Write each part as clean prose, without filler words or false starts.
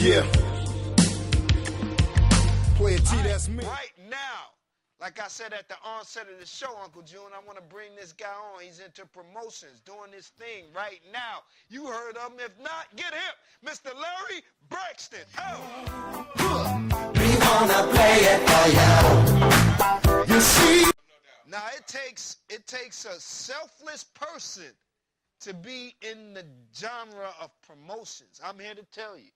Yeah. Playa T, that's me. Right now, like I said at the onset of the show, Uncle June, I want to bring this guy on. He's into promotions, doing this thing right now. You heard of him. If not, get him. Mr. Larry Braxton. Oh. We wanna play it for you. You see? Now, it takes a selfless person to be in the genre of promotions. I'm here to tell you.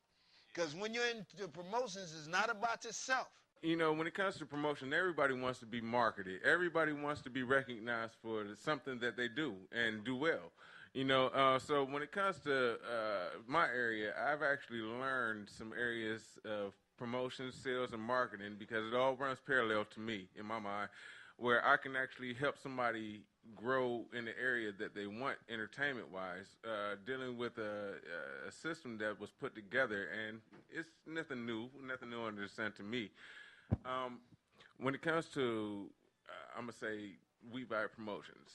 Because when you're into promotions, it's not about yourself. You know, when it comes to promotion, everybody wants to be marketed. Everybody wants to be recognized for something that they do and do well. You know, so when it comes to my area, I've actually learned some areas of promotion, sales, and marketing because it all runs parallel to me in my mind, where I can actually help somebody grow in the area that they want entertainment-wise, dealing with a system that was put together, and it's nothing new under the sun to me. When it comes to, I'm going to say, We Buy Promotions,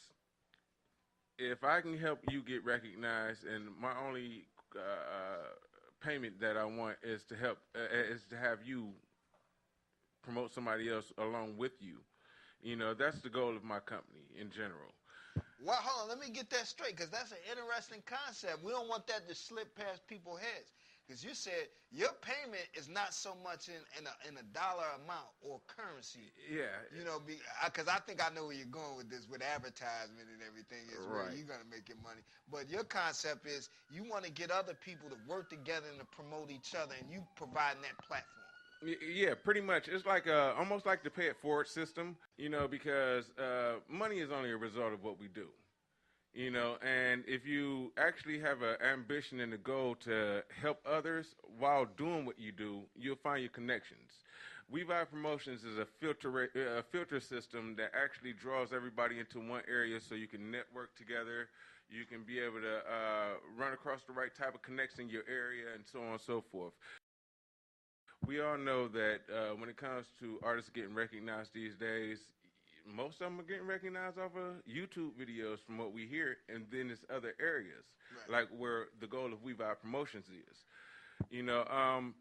if I can help you get recognized, and my only payment that I want is to help, is to have you promote somebody else along with you. You know, that's the goal of my company in general. Well, hold on, let me get that straight, because that's an interesting concept. We don't want that to slip past people's heads. Because you said your payment is not so much in a dollar amount or currency. Yeah. You know, because I think I know where you're going with this, with advertisement and everything, is where right. you're going to make your money. But your concept is you want to get other people to work together and to promote each other, and you providing that platform. Yeah, pretty much. It's like almost like the pay it forward system, you know, because money is only a result of what we do. You know, and if you actually have an ambition and a goal to help others while doing what you do, you'll find your connections. We Buy Promotions is a filter system that actually draws everybody into one area so you can network together. You can be able to run across the right type of connects in your area and so on and so forth. We all know that when it comes to artists getting recognized these days, most of them are getting recognized off of YouTube videos from what we hear, and then there's other areas, right, like where the goal of We Buy Promotions is. You know,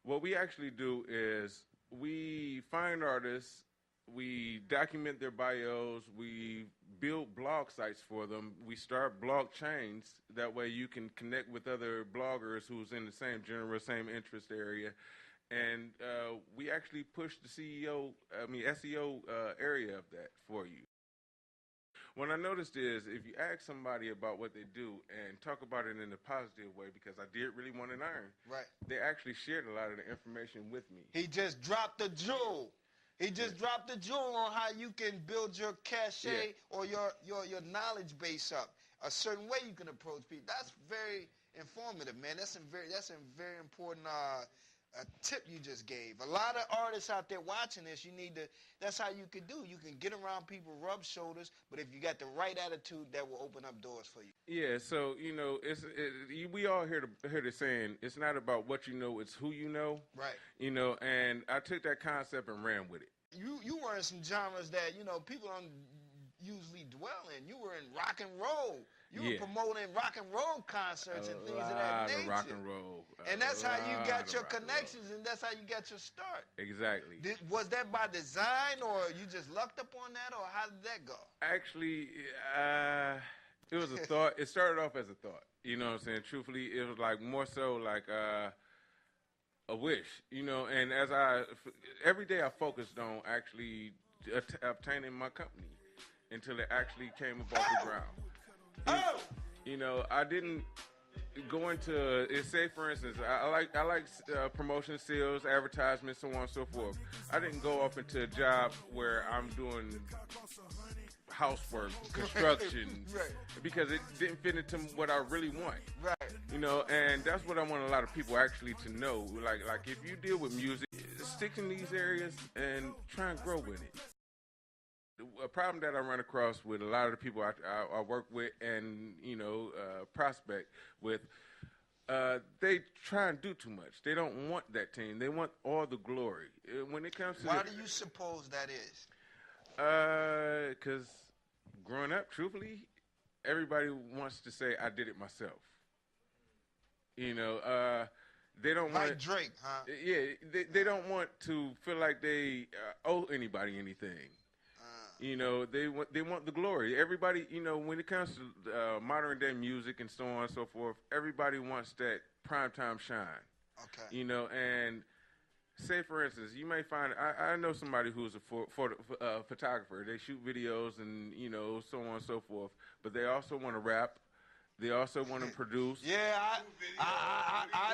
what we actually do is we find artists, we document their bios, we build blog sites for them, we start blog chains, that way you can connect with other bloggers who's in the same genre, same interest area. And we actually push the SEO area of that for you. What I noticed is if you ask somebody about what they do and talk about it in a positive way, because I did really want to learn, right, they actually shared a lot of the information with me. He just dropped the jewel. He just dropped the jewel on how you can build your cachet or your knowledge base up. A certain way you can approach people. That's very informative, man. That's a very important a tip you just gave. A lot of artists out there watching this, that's how you can do. You can get around people, rub shoulders, but if you got the right attitude, that will open up doors for you. Yeah, so, you know, we all hear the saying, it's not about what you know, it's who you know. Right. You know, and I took that concept and ran with it. You were in some genres that, you know, people don't usually dwell in. You were in rock and roll. You were promoting rock and roll concerts and things of that nature. Rock and roll. And that's how you got your connections, and that's how you got your start. Exactly. Was that by design, or you just lucked up on that, or how did that go? Actually, it was a thought. It started off as a thought. You know what I'm saying? Truthfully, it was like more so like a wish. You know, and every day I focused on actually obtaining my company until it actually came up off the ground. You know, I didn't go into it. Say, for instance, I like promotion, sales, advertisements, so on and so forth. I didn't go off into a job where I'm doing housework, construction, right, because it didn't fit into what I really want. Right. You know, and that's what I want a lot of people actually to know. Like if you deal with music, stick in these areas and try and grow with it. A problem that I run across with a lot of the people I work with and, you know, prospect with, they try and do too much. They don't want that team. They want all the glory. When it comes to Why do you suppose that is? Because growing up, truthfully, everybody wants to say, I did it myself. You know, They don't like want Drake, huh? Yeah, they don't want to feel like they owe anybody anything. You know, they want the glory. Everybody, you know, when it comes to modern day music and so on and so forth, everybody wants that primetime shine. Okay. You know, and say for instance, you may find I know somebody who's a photographer. They shoot videos and you know so on and so forth, but they also want to rap. They also want to produce. Yeah, I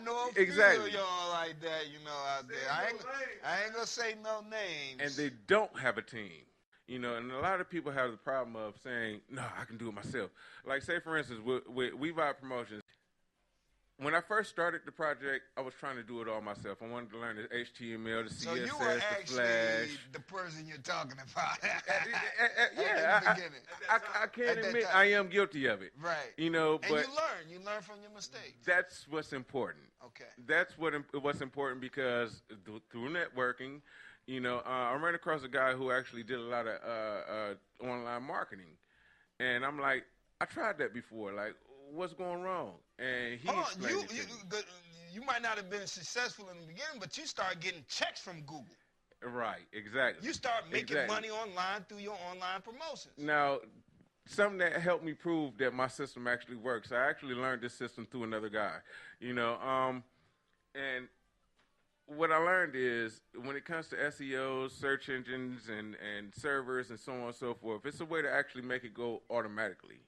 know a few Exactly. of y'all like that, you know, out there. I ain't gonna say no names. And they don't have a team. You know, and a lot of people have the problem of saying, no, I can do it myself. Like, say, for instance, with We Vibe Promotions, when I first started the project, I was trying to do it all myself. I wanted to learn the HTML, the CSS, so you were the actually Flash. the person you're talking about. Yeah, I can't admit I am guilty of it. Right. You know, and but you learn from your mistakes. that's what's important. Okay. That's what's important because through networking, you know, I ran across a guy who actually did a lot of online marketing, and I'm like, I tried that before. Like, what's going wrong? And he explained it to me. You might not have been successful in the beginning, but you start getting checks from Google. Right, exactly. You start making money online through your online promotions. Now, something that helped me prove that my system actually works, I actually learned this system through another guy, you know, and what I learned is when it comes to SEO, search engines, and servers and so on and so forth, it's a way to actually make it go automatically.